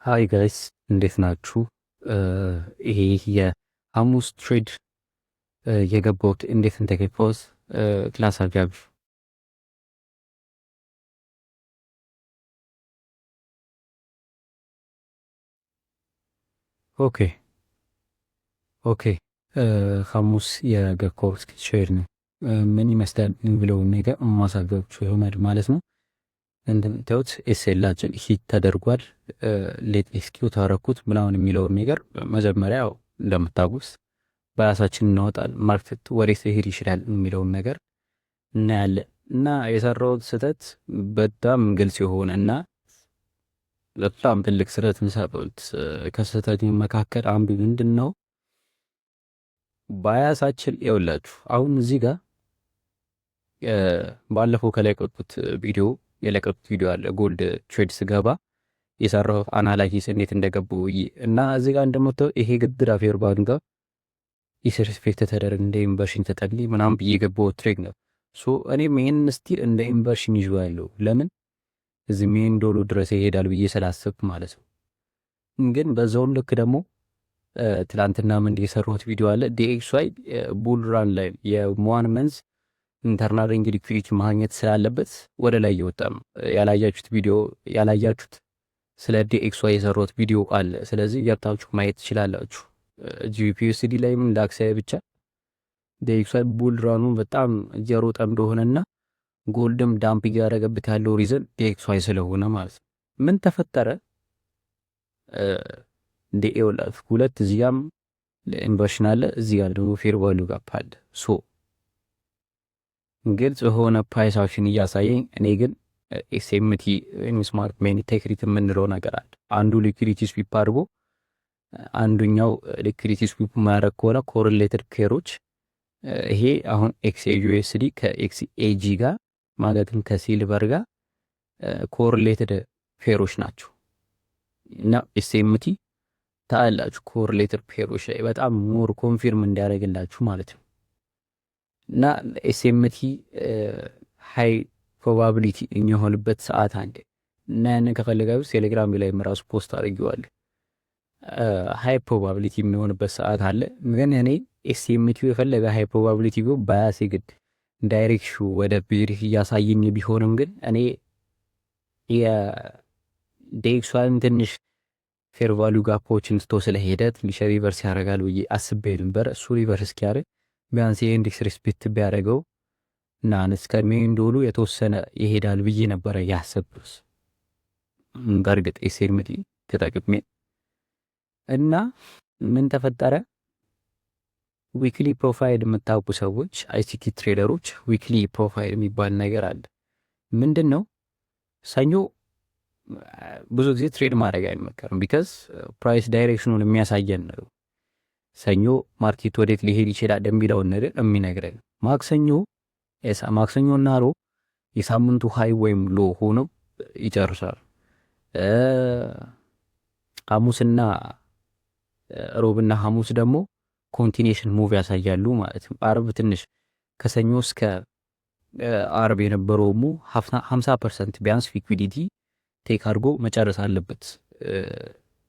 ሃይ ጋይስ እንዴት ናችሁ? ይሄ የሐሙስ ትሬድ የገባሁት እንዴት እንደገባሁት ክላስ አጋቢ። ኦኬ ኦኬ ሐሙስ የገባሁት ትሬድ ነው። ምን ይመስላል የሚለውን ነገር ማሳያችሁ ይሆናል ማለት ነው። እንደምታዩት ኤስኤላችን ሂት ተደርጓል። ሌት ኤክስኪዩት አደረኩት ምናምን የሚለውን ነገር መጀመሪያ ያው እንደምታውቁት በራሳችን እናወጣል። ማርኬት ወዴት ሊሄድ ይችላል የሚለውን ነገር እናያለን። እና የሰራሁት ስህተት በጣም ግልጽ የሆነ እና በጣም ትልቅ ስህተት ምሰሩት ከስህተት መካከል አንዱ ምንድን ነው? ባያሳችን ይኸውላችሁ አሁን እዚህ ጋር ባለፈው ከለቀቁት ቪዲዮ የለቀቁት ቪዲዮ አለ። ጎልድ ትሬድ ስገባ የሰራው አናላይሲስ እንዴት እንደገቡ እና እዚህ ጋር እንደምታው ይሄ ግድር አፌር ባንጋ ኢንቨስት ተደረገ እንደ ኢንቨርሽን ተጠቅሊ ምናምን ብዬ ገባው ትሬድ ነው። ሶ እኔም ይሄን ስቲል እንደ ኢንቨርሽን ይዤዋለሁ። ለምን እዚህ ሜን ዶሎ ድረስ ይሄዳል ብዬ ስላሰብኩ ማለት ነው። ግን በዛው ልክ ደግሞ ትላንትና ምን የሰራሁት ቪዲዮ አለ ዲኤክስዋይ ቡል ራን ላይ የዋን መንዝ ኢንተርናል ሬንጅ ሊኩዊዲቲ ማግኘት ስላለበት ወደ ላይ እየወጣ ነው። ያላያችሁት ቪዲዮ ያላያችሁት ስለ ዲኤክስዋይ የሰራሁት ቪዲዮ አለ። ስለዚህ ገብታችሁ ማየት ትችላላችሁ። ጂፒዩሲዲ ላይም ላክሳይ ብቻ ዲኤክስዋይ ቡል ራኑ በጣም እየሮጠ እንደሆነና ጎልድም ዳምፕ እያደረገበት ያለው ሪዝን ዲኤክስዋይ ስለሆነ ማለት ነው። ምን ተፈጠረ? ዲኤውላፍ ሁለት እዚያም ኢንቨርሽን አለ፣ እዚህ ጋር ደግሞ ፌር ቫልዩ ጋፕ አለ። ሶ ግልጽ የሆነ ፕራይስ አክሽን እያሳየኝ እኔ ግን ኤስኤምቲ ወይም ስማርት ሜኒ ቴክሪት የምንለው ነገር አለ። አንዱ ሊኩዊዲቲ ስዊፕ አድርጎ አንዱኛው ሊኩዊዲቲ ስዊፕ ማያደርግ ከሆነ ኮሪሌትድ ፔሮች ይሄ አሁን ኤክስኤዩኤስዲ ከኤክስኤጂ ጋር ማለትም ከሲልቨር ጋር ኮሪሌትድ ፔሮች ናቸው እና ኤስኤምቲ ታላላችሁ ኮሪሌትድ ፔሮች ላይ በጣም ሞር ኮንፊርም እንዲያደርግላችሁ ማለት ነው። እና ኤስኤምቲ ሃይ ፕሮባቢሊቲ የሚሆንበት ሰዓት አለ እና ያንን ከፈለጋችሁ ቴሌግራም ላይ ራሱ ፖስት አድርጌዋለሁ። ሃይ ፕሮባቢሊቲ የሚሆንበት ሰዓት አለ። ግን እኔ ኤስኤምቲው የፈለገ ሃይ ፕሮባቢሊቲ ቢሆን ባያሴ ግድ ዳይሬክሽኑ ወደ ቤሪፍ እያሳየኝ ቢሆንም ግን እኔ የዴክሷን ትንሽ ፌር ቫልዩ ጋፖችን ስቶ ስለሄደ ትንሽ ሪቨርስ ያደርጋል ብዬ አስቤ ነበር። እሱ ሪቨርስ እስኪያደርግ ቢያንስ የኢንዴክስ ሪስፔክት ቢያደርገው እና እስከ ሜን ዶሉ የተወሰነ ይሄዳል ብዬ ነበረ ያሰብኩት። በእርግጥ ኤስኤምቲ ተጠቅሜ እና ምን ተፈጠረ? ዊክሊ ፕሮፋይል የምታውቁ ሰዎች አይሲቲ ትሬደሮች ዊክሊ ፕሮፋይል የሚባል ነገር አለ። ምንድን ነው? ሰኞ ብዙ ጊዜ ትሬድ ማድረግ አይመከርም። ቢካዝ ፕራይስ ዳይሬክሽኑን የሚያሳየን ነው። ሰኞ ማርኬት ወዴት ሊሄድ ይችላል የሚለውን ነገር የሚነግረን። ማክሰኞና ሮብ የሳምንቱ ሃይ ወይም ሎ ሆነው ይጨርሳል። ሐሙስና ሮብና ሐሙስ ደግሞ ኮንቲኒሽን ሙቭ ያሳያሉ ማለት ነው። አርብ ትንሽ ከሰኞ እስከ አርብ የነበረው 50% ቢያንስ ሊኩዊዲቲ ቴክ አድርጎ መጨረስ አለበት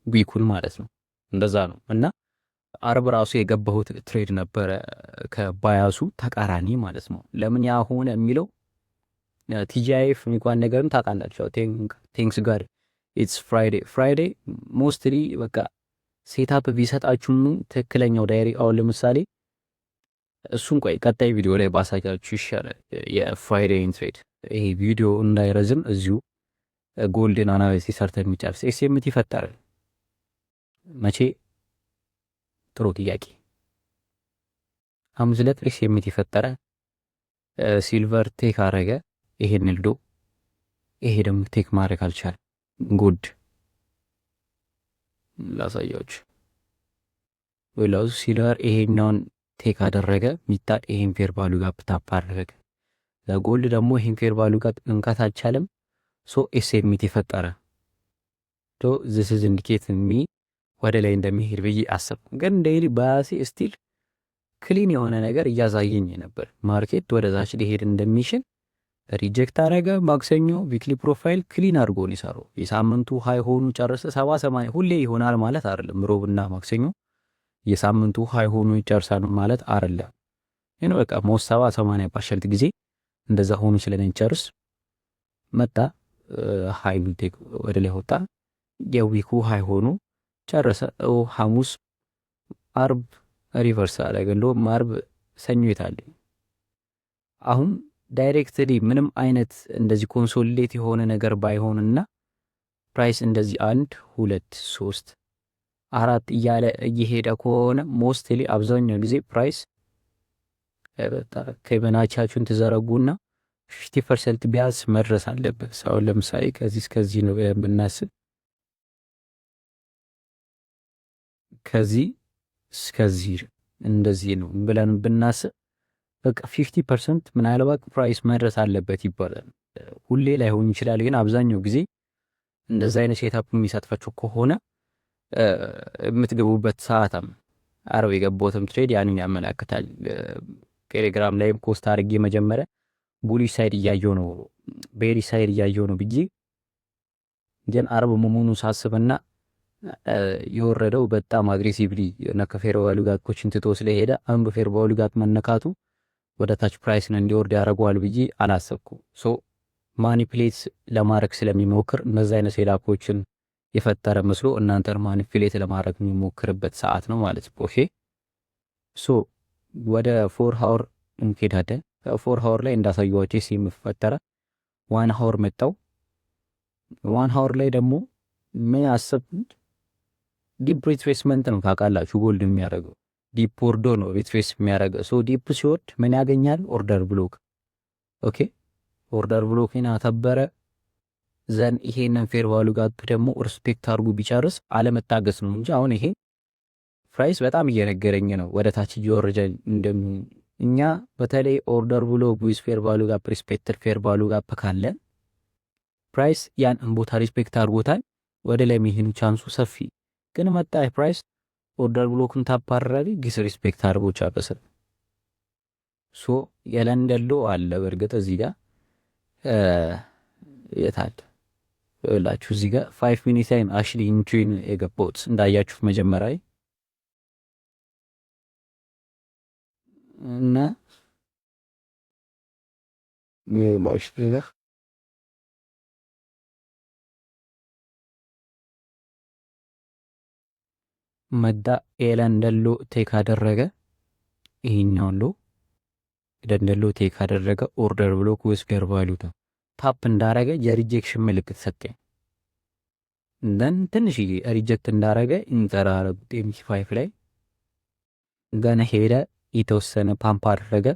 ዊኩን ማለት ነው። እንደዛ ነው። እና አርብ ራሱ የገባሁት ትሬድ ነበረ ከባያሱ ተቃራኒ ማለት ነው። ለምን ያ ሆነ የሚለው ቲጂአይኤፍ የሚባል ነገርም ታውቃላችሁ። ቴንክስ ጋር ኢትስ ፍራይዴ ሞስትሊ በቃ ሴታፕ ቢሰጣችሁም ትክክለኛው ዳይሪ አሁን ለምሳሌ እሱን ቆይ ቀጣይ ቪዲዮ ላይ ባሳያችሁ ይሻላል። የፍራይዴን ትሬድ ይሄ ቪዲዮ እንዳይረዝም እዚሁ ጎልድን አናላይሲስ ሰርተን የሚጨርስ ኤስኤምቲ ፈጠረ መቼ? ጥሩ ጥያቄ። ሐሙስ ዕለት ኤስኤምቲ ፈጠረ። ሲልቨር ቴክ አረገ። ይሄን ልዶ ይሄ ደግሞ ቴክ ማድረግ አልቻለም። ጉድ ላሳያችሁ። ወላው ሲልቨር ይሄኛውን ቴክ አደረገ ሚታ ይሄን ፌር ቫልዩ ጋር ታፕ አደረገ። ለጎልድ ደግሞ ይሄን ፌር ቫልዩ ጋር እንካት አልቻለም። ሶ ኤስኤምቲ ፈጠረ። ሶ this is indicate me ወደ ላይ እንደሚሄድ ብዬ አሰብኩ። ግን ዴይሊ ባያሴ ስቲል ክሊን የሆነ ነገር እያሳየኝ ነበር። ማርኬት ወደዛች ሊሄድ እንደሚችል ሪጀክት አረገ። ማክሰኞ ዊክሊ ፕሮፋይል ክሊን አድርጎ ነው የሰራው። የሳምንቱ ሃይ ሆኑ ጨርሰ 70-80 ሁሌ ይሆናል ማለት አይደለም። ሮብና ማክሰኞ የሳምንቱ ሃይ ሆኑ ይጨርሳል ማለት አይደለም። ይሄ በቃ ሞስ 70-80% ጊዜ እንደዛ ሆኑ ስለነጨርስ መጣ። ሃይ ቢልቴክ ወደ ላይ ወጣ። የዊኩ ሃይ ሆኑ ጨረሰ። ሐሙስ አርብ ሪቨርስ አደረገ። እንደውም አርብ ሰኞ ይታል። አሁን ዳይሬክትሊ ምንም አይነት እንደዚህ ኮንሶሊዴት የሆነ ነገር ባይሆንና ፕራይስ እንደዚህ 1 2 3 4 እያለ እየሄደ ከሆነ ሞስትሊ አብዛኛው ጊዜ ፕራይስ ከበናቻችሁን ትዘረጉና 50% ቢያንስ መድረስ አለበት። ሰው ለምሳሌ ከዚህ እስከዚህ ነው ብናስብ፣ ከዚህ እስከዚህ እንደዚህ ነው ብለን ብናስብ በቃ 50% ምናልባት ፕራይስ መድረስ አለበት ይባላል። ሁሌ ላይሆን ይችላል፣ ግን አብዛኛው ጊዜ እንደዛ አይነት ሴታፕ የሚሰጥፋችሁ ከሆነ የምትገቡበት ሰዓትም አረብ የገባውትም ትሬድ ያንን ያመላክታል። ቴሌግራም ላይም ፖስት አድርጌ መጀመሪያ ቡሊሽ ሳይድ እያየው ነው ቤሪ ሳይድ እያየው ነው ብዬ ግን አረብ መሆኑን ሳስብና የወረደው በጣም አግሬሲቭሊ እና ከፌር ቫልዩ ጋር ኮችን ትቶ ስለሄደ አንዱ ፌር ቫልዩ ጋር መነካቱ ወደ ታች ፕራይስን እንዲወርድ ያደርገዋል ብዬ አላሰብኩም። ሶ ማኒፕሌት ለማድረግ ስለሚሞክር እነዛ አይነት ሴታፖችን የፈጠረ መስሎ እናንተን ማኒፕሌት ለማድረግ የሚሞክርበት ሰዓት ነው ማለት ነው። ኦኬ ሶ ወደ 4 ሃወር እንሄዳለን። 4 ሃወር ላይ እንዳሳየዋችሁ ሲምፈጠረ 1 ሃወር መጣው። 1 ሃወር ላይ ደግሞ ምን አሰብኩት? ዲፕ ሪትሬስመንት ነው ታውቃላችሁ፣ ጎልድ የሚያደርገው ዲፕ ወርዶ ነው ሪትሬስ የሚያደርገው። ሶ ዲፕ ሲወርድ ምን ያገኛል? ኦርደር ብሎክ። ኦኬ ኦርደር ብሎክን አተበረ ዘን ይሄንን ፌር ቫልዩ ጋር ደግሞ ሪስፔክት አድርጉ ቢጨርስ አለመታገስ ነው እንጂ አሁን ይሄ ፕራይስ በጣም እየነገረኝ ነው ወደ ታች እየወረደ እኛ በተለይ ኦርደር ብሎ ዊዝ ፌር ቫልዩ ጋር ሪስፔክትድ ፌር ቫልዩ ጋር ካለ ፕራይስ ያን ቦታ ሪስፔክት አድርጎታል፣ ወደ ላይ የሚሄዱ ቻንሱ ሰፊ። ግን መጣ ፕራይስ ኦርደር ብሎክን ታፓራሪ ዲስ ሪስፔክት አድርጎ ቻበሰ። ሶ የለንደሎ አለ በርግጥ እዚህ ጋር የታል እላችሁ እዚህ ጋር 5 ሚኒት ታይም አክቹሊ ኢንትሪን የገባሁት እንዳያችሁ መጀመሪያ እና ማሽ ብለህ መዳ ኤለንደሎ ቴክ አደረገ። ይሄኛው ሎ ኤለንደሎ ቴክ አደረገ። ኦርደር ብሎክ ዊዝ ፌር ቫልዩ ታፕ እንዳረገ የሪጀክሽን ምልክት ሰጠኝ። እንደን ትንሽ ሪጀክት እንዳረገ ኢንተር አረጉት ኤምሲ5 ላይ ገና ሄደ። የተወሰነ ፓምፕ አደረገ፣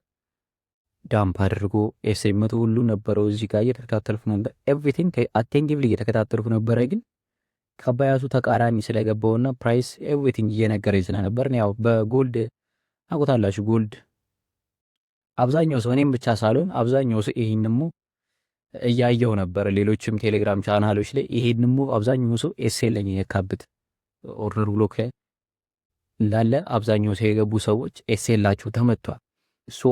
ዳምፕ አድርጎ ኤስኤምቱ ሁሉ ነበረው እዚህ ጋር እየተከታተልኩ ነበር። ኤቭሪቲንግ አቴንቲቭሊ እየተከታተልኩ ነበረ። ግን ከባያቱ ተቃራኒ ስለገባውና ፕራይስ ኤቭሪቲንግ እየነገረኝ ስለነበር ያው በጎልድ አቆታላችሁ ጎልድ አብዛኛው ሰው እኔም ብቻ ሳልሆን አብዛኛው ሰው ይሄንንም እያየው ነበር። ሌሎችም ቴሌግራም ቻናሎች ላይ ይሄንንም አብዛኛው ሰው ኤስኤል ላይ የካብት ኦርደር ብሎክ ላይ እንዳለ አብዛኛው ሰው የገቡ ሰዎች ኤስኤላቸው ተመቷል። ሶ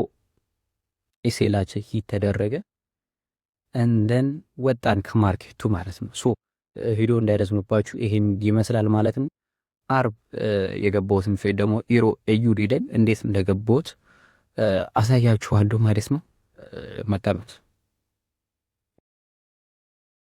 ኤስኤላቸው ሂት ተደረገ እንደን ወጣን ከማርኬቱ ማለት ነው። ሶ ቪዲዮ እንዳይረዝምባችሁ ይሄን ይመስላል ማለት ነው። አርብ የገባሁትን ፌድ ደግሞ ኢሮ ኤዩዲ ላይ እንዴት እንደገባሁት አሳያችኋለሁ ማለት ነው። መጣበት